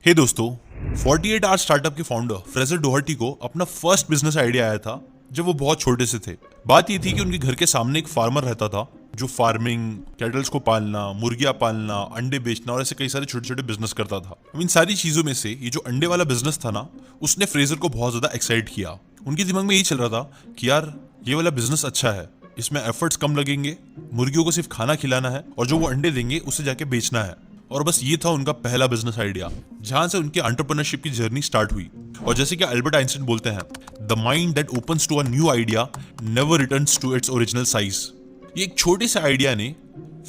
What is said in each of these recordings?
हे दोस्तों, 48 our startup के founder Fraser Doherty को अपना फर्स्ट बिजनेस आइडिया आया था जब वो बहुत छोटे से थे। बात ये थी कि उनके घर के सामने एक फार्मर रहता था जो फार्मिंग, कैटल्स को पालना, मुर्गियां पालना, अंडे बेचना और ऐसे कई सारे छोटे छोटे बिजनेस करता था। इन सारी चीजों में से ये जो अंडे वाला बिजनेस था ना, उसने फ्रेजर को बहुत ज्यादा एक्साइट किया। उनके दिमाग में यही चल रहा था कि यार ये वाला बिजनेस अच्छा है, इसमें एफर्ट्स कम लगेंगे, मुर्गियों को सिर्फ खाना खिलाना है और जो वो अंडे देंगे उसे जाके बेचना है। और बस ये था उनका पहला बिजनेस आइडिया, जहां से उनकी एंटरप्रेन्योरशिप की जर्नी स्टार्ट हुई। और जैसे कि अल्बर्ट आइंस्टाइन बोलते हैं, the mind that opens to a new idea never returns to its original size. ये एक छोटे से आइडिया ने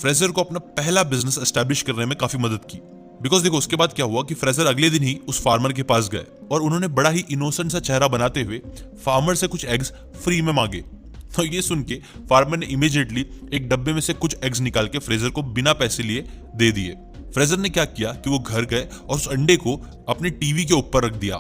फ्रेजर को अपना पहला बिजनेस एस्टैब्लिश करने में काफी मदद की। बिकॉज देखो उसके बाद क्या हुआ कि फ्रेजर अगले दिन ही उस फार्मर के पास गए और उन्होंने बड़ा ही इनोसेंट सा चेहरा बनाते हुए फार्मर से कुछ एग्स फ्री में मांगे। तो ये सुन के फार्मर ने इमीडिएटली एक डब्बे में से कुछ एग्स निकाल के फ्रेजर को बिना पैसे लिए दे दिए। फ्रेजर ने क्या किया कि वो घर गए और उस अंडे को अपने टीवी के ऊपर रख दिया,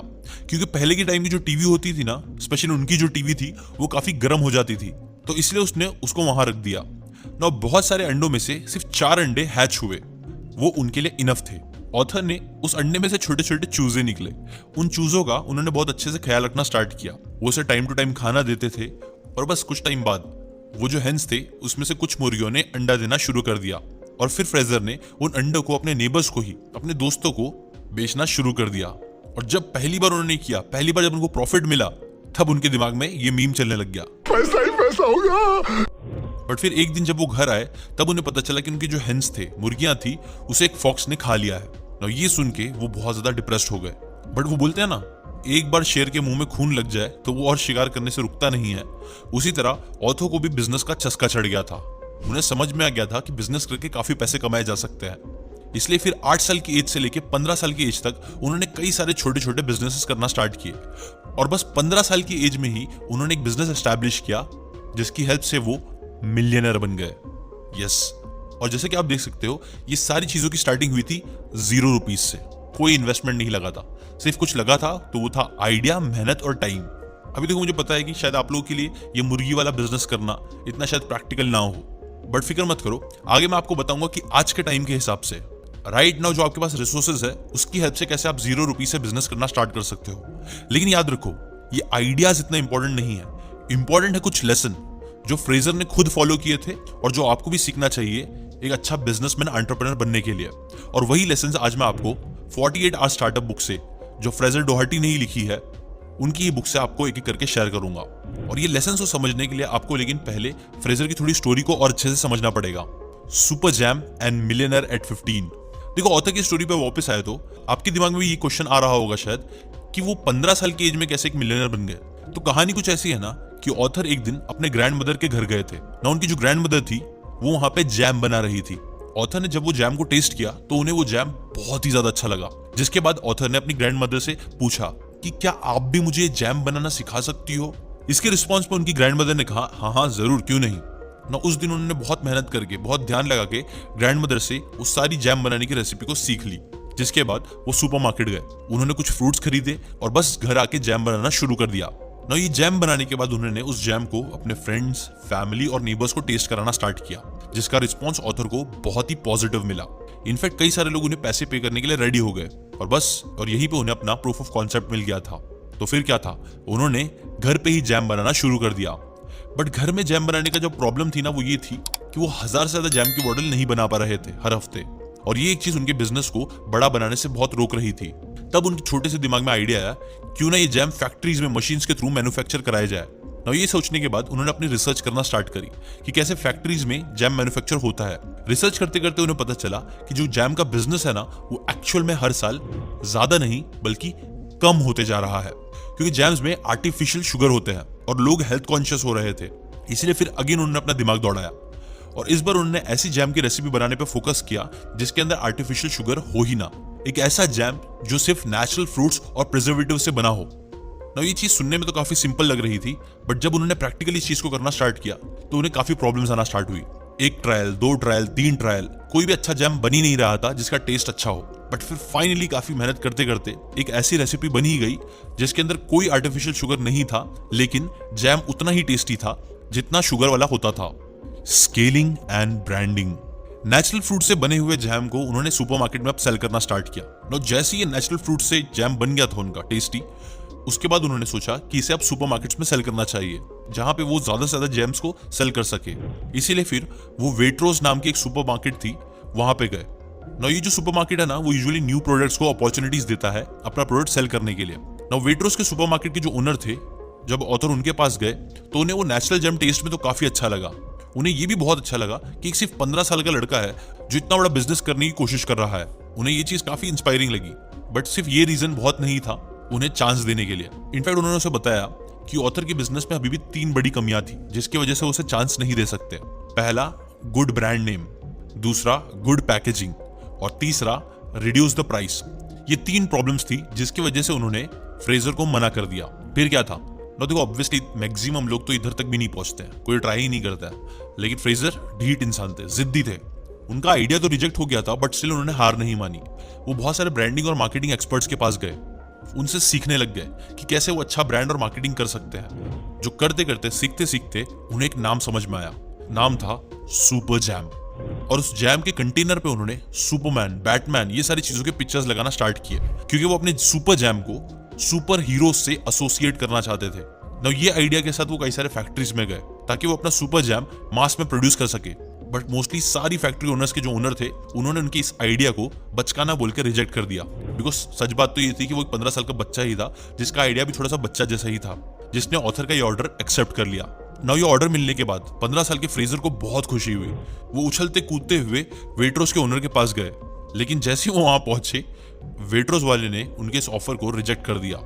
क्योंकि पहले के टाइम की जो टीवी होती थी ना, स्पेशली उनकी जो टीवी थी वो काफी गर्म हो जाती थी, तो इसलिए उसने उसको वहां रख दिया ना। बहुत सारे अंडों में से सिर्फ 4 अंडे हैच हुए, वो उनके लिए इनफ थे। ऑथर ने उस अंडे में से छोटे छोटे चूजे निकले। उन चूजों का उन्होंने बहुत अच्छे से ख्याल रखना स्टार्ट किया। वो उसे टाइम टू टाइम खाना देते थे और बस कुछ टाइम बाद वो जो हेन्स थे उसमें से कुछ मुर्गियों ने अंडा देना शुरू कर दिया। और फिर फ्रेजर ने उन अंडों को अपने नेबर्स को ही, अपने दोस्तों को बेचना शुरू कर दिया। और जब पहली बार उन्होंने किया, पहली बार जब उनको प्रॉफिट मिला, तब उनके दिमाग में ये मीम चलने लग गया, पैसा ही पैसा होगा। बट फिर एक दिन जब वो घर आए तब उन्हें पता चला कि उनके जो हेन्स थे, मुर्गियां थी, उसे एक फॉक्स ने खा लिया है। और ये सुन के वो बहुत ज्यादा डिप्रेस्ड हो गए। बट वो बोलते हैं ना, एक बार शेर के मुंह में खून लग जाए तो वो और शिकार करने से रुकता नहीं है। उसी तरह ऑथर को भी बिजनेस का चस्का चढ़ गया था। उन्हें समझ में आ गया था कि बिजनेस करके काफी पैसे कमाए जा सकते हैं। इसलिए फिर 8 साल की एज से लेकर 15 साल की एज तक उन्होंने कई सारे छोटे छोटे बिजनेसेस करना स्टार्ट किए। और बस 15 साल की एज में ही उन्होंने एक बिजनेस एस्टैब्लिश किया जिसकी हेल्प से वो मिलियनर बन गए। यस, और जैसे कि आप देख सकते हो, ये सारी चीजों की स्टार्टिंग हुई थी 0 रुपीज से। कोई इन्वेस्टमेंट नहीं लगा था, सिर्फ कुछ लगा था तो वो था आइडिया, मेहनत और टाइम। अभी तक मुझे पता है कि शायद आप लोगों के लिए ये मुर्गी वाला बिजनेस करना इतना शायद प्रैक्टिकल ना हो, बट फिक्र मत करो, आगे मैं आपको बताऊंगा कि आज के टाइम के हिसाब से राइट नाउ जो आपके पास रिसोर्सेज है उसकी हेल्प से कैसे आप 0 रुपीज से बिजनेस करना स्टार्ट कर सकते हो। लेकिन याद रखो, ये आइडियाज इतना इंपॉर्टेंट नहीं है, इंपॉर्टेंट है कुछ लेसन जो फ्रेजर ने खुद फॉलो किए थे और जो आपको भी सीखना चाहिए एक अच्छा बिजनेसमैन, एंटरप्रेन्योर बनने के लिए। और वही लेसन आज मैं आपको 48 आवर स्टार्टअप बुक से, जो फ्रेजर डोहर्टी ने ही लिखी है, उनकी ये बुक से आपको एक एक करके शेयर करूंगा। और ये लेसन को समझने के लिए आपको लेकिन पहले फ्रेजर की थोड़ी स्टोरी को और अच्छे से समझना पड़ेगा। Super jam and millionaire at 15। देखो, ऑथर की स्टोरी पे वापस आए तो आपके दिमाग में ये क्वेश्चन आ रहा होगा शायद कि वो 15 साल की एज में कैसे एक मिलियनर बन गए। तो कहानी कुछ ऐसी है ना कि ऑथर एक दिन अपने ग्रैंड मदर के घर गए थे ना। उनकी जो ग्रैंड मदर थी वो वहां पे जैम बना रही थी। ऑथर ने जब वो जैम को टेस्ट किया तो उन्हें वो जैम बहुत ही ज्यादा अच्छा लगा। जिसके बाद ऑथर ने अपनी ग्रैंड मदर से पूछा कि क्या आप भी मुझे जैम बनाना सिखा सकती हो। इसके रिस्पॉन्स पर उनकी ग्रैंड मदर ने कहा, हाँ हाँ जरूर, क्यों नहीं ना। उस दिन उन्होंने बहुत मेहनत करके, बहुत ध्यान लगा के ग्रैंड मदर से उस सारी जैम बनाने की रेसिपी को सीख ली। जिसके बाद वो सुपरमार्केट गए, उन्होंने कुछ फ्रूट्स खरीदे और बस घर आके जैम बनाना शुरू कर दिया ना। ये जैम बनाने के बाद उन्होंने उस जैम को अपने फ्रेंड्स, फैमिली और नेबर्स को टेस्ट कराना स्टार्ट किया, जिसका रिस्पॉन्स ऑथर को बहुत ही पॉजिटिव मिला। इनफैक्ट कई सारे लोग उन्हें पैसे पे करने के लिए रेडी हो गए और बस, और यहीं पे उन्हें अपना प्रूफ ऑफ कॉन्सेप्ट मिल गया था। तो फिर क्या था, उन्होंने घर पे ही जैम बनाना शुरू कर दिया। बट घर में जैम बनाने का जो प्रॉब्लम थी ना, वो ये थी कि वो 1000 से ज्यादा जैम की बॉटल नहीं बना पा रहे थे हर हफ्ते। और ये एक चीज उनके बिजनेस को बड़ा बनाने से बहुत रोक रही थी। तब उनके छोटे से दिमाग में आइडिया आया, क्यों ना ये जैम फैक्ट्रीज में मशीन्स के थ्रू मैन्युफैक्चर कराया जाए ना। ये सोचने के बाद उन्होंने अपनी रिसर्च करना स्टार्ट करी कि कैसे फैक्ट्रीज में जैम मैन्युफैक्चर होता है। रिसर्च करते करते उन्हें पता चला कि जो जैम का बिजनेस है ना, वो एक्चुअल में हर साल ज्यादा नहीं बल्कि कम होते जा रहा है, क्योंकि जैम्स में आर्टिफिशियल शुगर होते हैं और लोग हेल्थ कॉन्शियस हो रहे थे। इसलिए फिर अगेन उन्होंने अपना दिमाग दौड़ाया और इस बार उन्होंने ऐसी जैम की रेसिपी बनाने पर फोकस किया जिसके अंदर आर्टिफिशियल शुगर हो ही ना। एक ऐसा जैम जो सिर्फ नेचुरल फ्रूट्स और प्रिजर्वेटिव से बना हो ना। ये चीज सुनने में तो काफी सिंपल लग रही थी, बट जब उन्होंने प्रैक्टिकली इस चीज को करना स्टार्ट किया तो उन्हें काफी प्रॉब्लम्स आना स्टार्ट हुई। 1 ट्रायल, 2 ट्रायल, 3 ट्रायल, कोई भी अच्छा जैम बन ही नहीं रहा था जिसका टेस्ट अच्छा हो। बट फिर फाइनली काफी मेहनत करते करते एक ऐसी रेसिपी बन ही गई जिसके अंदर कोई आर्टिफिशियल शुगर नहीं था, लेकिन जैम उतना ही टेस्टी था जितना शुगर वाला होता था। Scaling and branding. Natural fruit से बने हुए जैम को उन्होंने सुपरमार्केट में अब सेल करना स्टार्ट किया। नो जैसे ये नेचुरल फ्रूट से जैम बन गया था उनका टेस्टी, उसके बाद उन्होंने सोचा कि इसे अब सुपरमार्केट्स में सेल करना चाहिए जहां पे वो ज्यादा से ज्यादा जैम्स को सेल कर सके। इसीलिए फिर वो वेट्रोज नाम की एक सुपरमार्केट थी, वहां पे गए। नो ये जो सुपरमार्केट है ना, वो यूजुअली न्यू प्रोडक्ट्स को अपॉर्चुनिटीज देता है अपना प्रोडक्ट सेल करने के लिए। नो वेट्रोज के सुपरमार्केट के जो ओनर थे, जब ऑथर उनके पास गए तो उन्हें वो नेचुरल जैम टेस्ट में तो काफी अच्छा लगा। उन्हें ये भी बहुत अच्छा लगा कि एक सिर्फ 15 साल का लड़का है जो इतना बड़ा बिजनेस करने की कोशिश कर रहा है। उन्हें ये चीज काफी इंस्पायरिंग लगी, बट सिर्फ ये रीजन बहुत नहीं था उन्हें चांस देने के लिए। इनफैक्ट उन्होंने उसे बताया कि ऑथर के बिजनेस में अभी भी 3 बड़ी कमियां थी जिसकी वजह से उसे चांस नहीं दे सकते। पहला, गुड ब्रांड नेम, दूसरा गुड पैकेजिंग, और तीसरा रिड्यूस द प्राइस। ये 3 प्रॉब्लम्स थी जिसकी वजह से उन्होंने फ्रेजर को मना कर दिया। फिर क्या था ना, देखो ऑब्वियसली मैक्सिमम लोग तो इधर तक भी नहीं पहुंचते हैं, कोई ट्राई ही नहीं करता है, लेकिन फ्रेजर ढीठ इंसान थे, जिद्दी थे। उनका आइडिया तो रिजेक्ट हो गया था, बट स्टिल उन्होंने हार नहीं मानी। वो बहुत सारे ब्रांडिंग और मार्केटिंग एक्सपर्ट्स के पास गए, उनसे सीखने लग गए कि कैसे वो अच्छा ब्रांड और मार्केटिंग कर सकते हैं। जो करते करते सीखते सीखते उन्हें एक नाम समझ में आया। नाम था सुपर जैम, और उस जैम के कंटेनर पे उन्होंने सुपरमैन, बैटमैन, ये सारी चीजों के पिक्चर्स लगाना स्टार्ट किए, क्योंकि वो अपने सुपर जैम को सुपर हीरोज से एसोसिएट करना चाहते थे। ना ये आइडिया के साथ वो कई सारे फैक्ट्रीज में गए ताकि वो अपना सुपर जैम मास में प्रोड्यूस कर सके। बट मोस्टली सारी फैक्ट्री ओनर्स के जो ओनर थे, उन्होंने उनकी इस आइडिया को बचकाना बोल के रिजेक्ट कर दिया। बिकॉज सच बात तो ये थी कि वो एक 15 साल का बच्चा ही था जिसका आइडिया भी थोड़ा सा बच्चा जैसा ही था, जिसने ऑथर का ये ऑर्डर एक्सेप्ट कर लिया। ना ये ऑर्डर मिलने के बाद 15 साल के फ्रेजर को बहुत खुशी हुई। वो उछलते कूदते हुए वेट्रोस के ओनर के पास गए, लेकिन जैसे ही वो वहां पहुंचे, वेट्रोस वाले ने उनके इस ऑफर को रिजेक्ट कर दिया,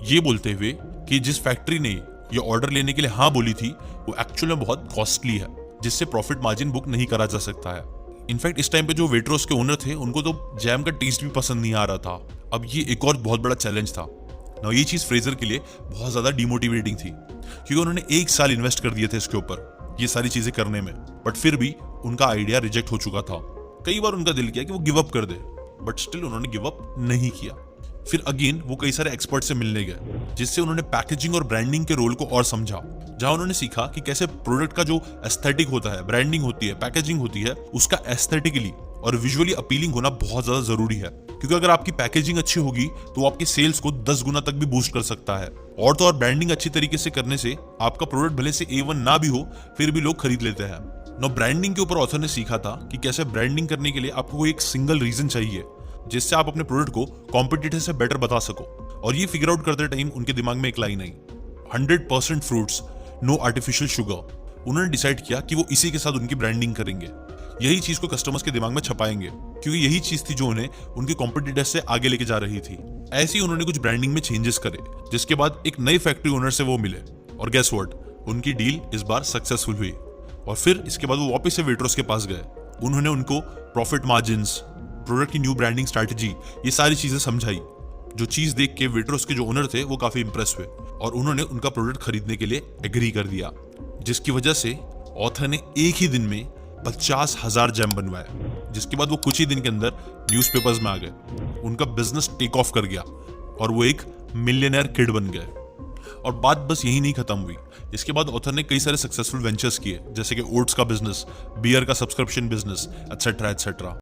ये बोलते हुए कि जिस फैक्ट्री ने ये ऑर्डर लेने के लिए हाँ बोली थी वो एक्चुअल में बहुत कॉस्टली है, जिससे प्रॉफिट मार्जिन बुक नहीं करा जा सकता है। इनफैक्ट इस टाइम पे जो वेट्रोस के ओनर थे उनको तो जैम का टेस्ट भी पसंद नहीं आ रहा था। अब ये एक और बहुत बड़ा चैलेंज था ना, ये चीज फ्रेजर के लिए बहुत ज्यादा डिमोटिवेटिंग थी, क्योंकि उन्होंने 1 साल इन्वेस्ट कर दिए थे इसके ऊपर ये सारी चीजें करने में, बट फिर भी उनका आइडिया रिजेक्ट हो चुका था। कई बार उनका दिल किया कि वो गिव अप कर दे, बट स्टिल उन्होंने गिव अप नहीं किया। फिर अगेन वो कई सारे एक्सपर्ट से मिलने गए, जिससे उन्होंने पैकेजिंग और ब्रांडिंग के रोल को और समझा, जहां उन्होंने सीखा कि कैसे प्रोडक्ट का जो एस्थेटिक होता है, ब्रांडिंग होती है, पैकेजिंग होती है, उसका एस्थेटिकली और विजुअली अपीलिंग होना बहुत ज्यादा जरूरी है। क्योंकि अगर आपकी पैकेजिंग अच्छी होगी तो वो आपके सेल्स को 10 गुना तक भी बूस्ट कर सकता है। और तो और ब्रांडिंग अच्छी तरीके से करने से आपका प्रोडक्ट भले से A1 ना भी हो, फिर भी लोग खरीद लेते हैं। नो ब्रांडिंग के ऊपर ऑथर ने सीखा था कि कैसे ब्रांडिंग करने के लिए आपको कोई एक सिंगल रीजन चाहिए जिससे आप अपने प्रोडक्ट को कॉम्पिटिटर से बेटर बता सको। और ये फिगर आउट करते टाइम उनके दिमाग में एक लाइन आई, 100% फ्रूट्स, नो आर्टिफिशियल शुगर। उन्होंने डिसाइड किया कि वो इसी के साथ उनकी ब्रांडिंग करेंगे, यही चीज को कस्टमर्स के दिमाग में छपाएंगे, क्योंकि यही चीज थी जो उन्हें उनके कॉम्पिटिटर से आगे लेके जा रही थी। ऐसे ही उन्होंने कुछ ब्रांडिंग में चेंजेस करे, जिसके बाद एक नई फैक्ट्री ओनर से वो मिले, और गेस व्हाट, उनकी डील इस बार सक्सेसफुल हुई। और फिर इसके बाद वो वापस से वेट्रोस के पास गए। उन्होंने उनको प्रॉफिट मार्जिन्स, प्रोडक्ट की न्यू ब्रांडिंग स्ट्रैटेजी, ये सारी चीजें समझाई, जो चीज देख के वेट्रोस के जो ओनर थे वो काफी इंप्रेस हुए और उन्होंने उनका प्रोडक्ट खरीदने के लिए एग्री कर दिया, जिसकी वजह से ऑथर ने एक ही दिन में 50,000 जैम बनवाए, जिसके बाद वो कुछ ही दिन के अंदर न्यूज़पेपर्स में आ गए। उनका बिजनेस टेक ऑफ कर गया और वो एक मिलियनेयर किड बन गए। और बात बस यही नहीं खत्म हुई, इसके बाद ऑथर ने कई सारे सक्सेसफुल वेंचर्स किए, जैसे कि ओट्स का बिजनेस, बियर का सब्सक्रिप्शन बिजनेस, एटसेट्रा एटसेट्रा।